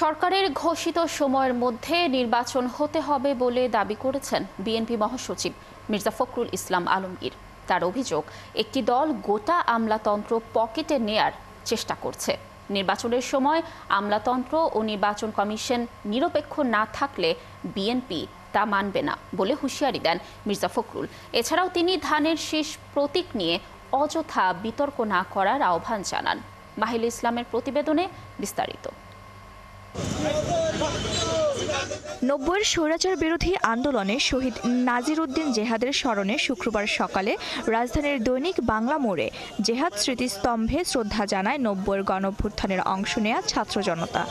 সরকারের ঘোষিত সময়ের মধ্যে নির্বাচন হতে হবে বলে দাবি করেছেন বিএনপি মহাসচিব মির্জা ফখরুল ইসলাম আলমগীর। তার অভিযোগ, একটি দল গোটা আমলাতন্ত্র পকেটে নেয়ার চেষ্টা করছে। নির্বাচনের সময় আমলাতন্ত্র ও নির্বাচন কমিশন নিরপেক্ষ না থাকলে বিএনপি তা মানবে না বলে হুঁশিয়ারি দেন মির্জা ফখরুল। এছাড়াও তিনি ধানের শীষ প্রতীক নিয়ে অযথা বিতর্ক না করার আহ্বান জানান। মাহিল ইসলামের প্রতিবেদনে বিস্তারিত। ৯০-এর স্বৈরাচার বিরোধী আন্দোলনে শহীদ নাজির উদ্দিন জেহাদের স্মরণে শুক্রবার সকালে রাজধানীর দৈনিক বাংলা মোড়ে জেহাদ স্মৃতিস্তম্ভে শ্রদ্ধা জানায় ৯০-এর গণঅভ্যুত্থানের অংশ নেয়া ছাত্র জনতা।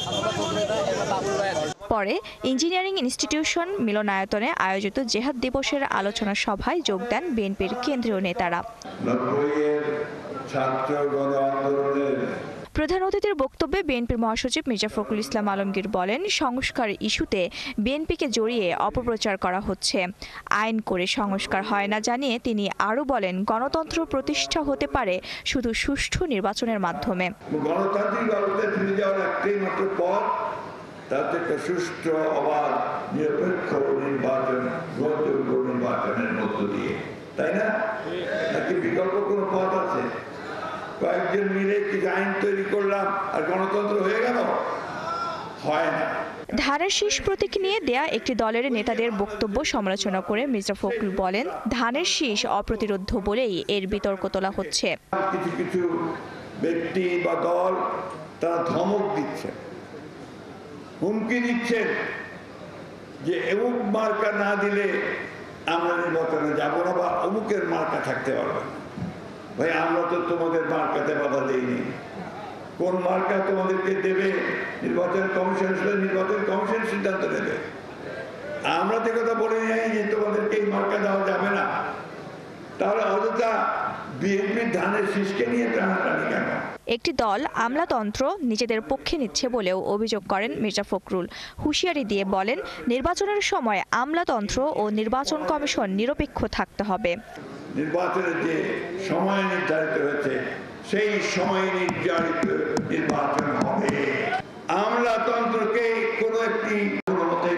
পরে ইঞ্জিনিয়ারিং ইনস্টিটিউশন মিলনায়তনে আয়োজিত জেহাদ দিবসের আলোচনা সভায় যোগ দেন বিএনপির কেন্দ্রীয় নেতারা। প্রধান অতিথির বক্তব্যে বিএনপির মহাসচিব মির্জা ফখরুল ইসলাম আলমগীর বলেন, সংস্কার ইস্যুতে বিএনপিকে জড়িয়ে অপপ্রচার করা হচ্ছে। আইন করে সংস্কার হয় না জানিয়ে তিনি আরও বলেন, গণতন্ত্র প্রতিষ্ঠা হতে পারে শুধু সুষ্ঠু নির্বাচনের মাধ্যমে। গণতান্ত্রিক ব্যবস্থায় ফিরে যাওয়ার একটাই মাত্র পথ, তাতে একটা সুষ্ঠু অবাধ নিরপেক্ষ নির্বাচনের মধ্য দিয়ে, তাই না? নাকি বিকল্প কোনো পথ আছে? কয়েকজন মিলে কি আইন তৈরি করলাম আর গণতন্ত্র হয়ে গেল? হয় না। ধানের শীষ প্রতীক নিয়ে দেয়া একটি দলের নেতাদের বক্তব্য সমালোচনা করে মির্জা ফখরুল বলেন, ধানের শীষ অপ্রতিরোধ্য বলেই এর বিতর্ক তোলা হচ্ছে। কিছু কিছু ব্যক্তি বা দল তারা ধমক দিচ্ছে, হুমকি দিচ্ছে যে অমুক মার্কা না দিলে আমরা নির্বাচনে যাবো না, বা অমুকের মার্কা থাকতে পারবে না। ভাই, আমরা তো তোমাদের মার্কাতে বাধা দেইনি। কোন মার্কা তোমাদেরকে দেবে নির্বাচন কমিশন সিদ্ধান্ত নেবে। আমরা তো কথা বলে যাই যে তোমাদেরকে এই মার্কা দেওয়া যাবে না। তাহলে অযথা বিএনপির ধানের শীষকে নিয়ে টানাটানি কেন? একটি দল আমলাতন্ত্র নিজেদের পক্ষে নিচ্ছে বলেও অভিযোগ করেন মির্জা ফখরুল। হুঁশিয়ারি দিয়ে বলেন, নির্বাচনের সময় আমলাতন্ত্র ও নির্বাচন কমিশন নিরপেক্ষ থাকতে হবে। নির্বাচনের যে সময় নির্ধারিত হয়েছে সেই সময় নির্ধারিত নির্বাচন হবে। আমলাতন্ত্রকে কোনো একটি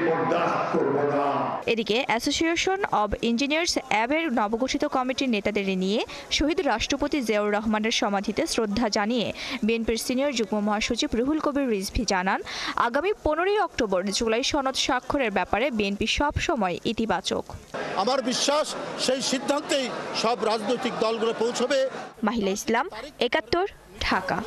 বরদাস্ত করব না। এদিকে অ্যাসোসিয়েশন অব ইঞ্জিনিয়ার্স অ্যাবের নবগঠিত কমিটির নেতাদের নিয়ে শহীদ রাষ্ট্রপতি জিয়াউর রহমানের সমাধিতে শ্রদ্ধা জানিয়ে বিএনপির সিনিয়র যুগ্ম মহাসচিব রুহুল কবির রিজভী জানান, আগামী 15ই অক্টোবর জুলাই সনদ স্বাক্ষরের ব্যাপারে বিএনপি সব সময় ইতিবাচক। আমার বিশ্বাস সেই সিদ্ধান্তেই সব রাজনৈতিক দলগুলো পৌঁছবে। মাহিলা ইসলাম, ৭১, ঢাকা।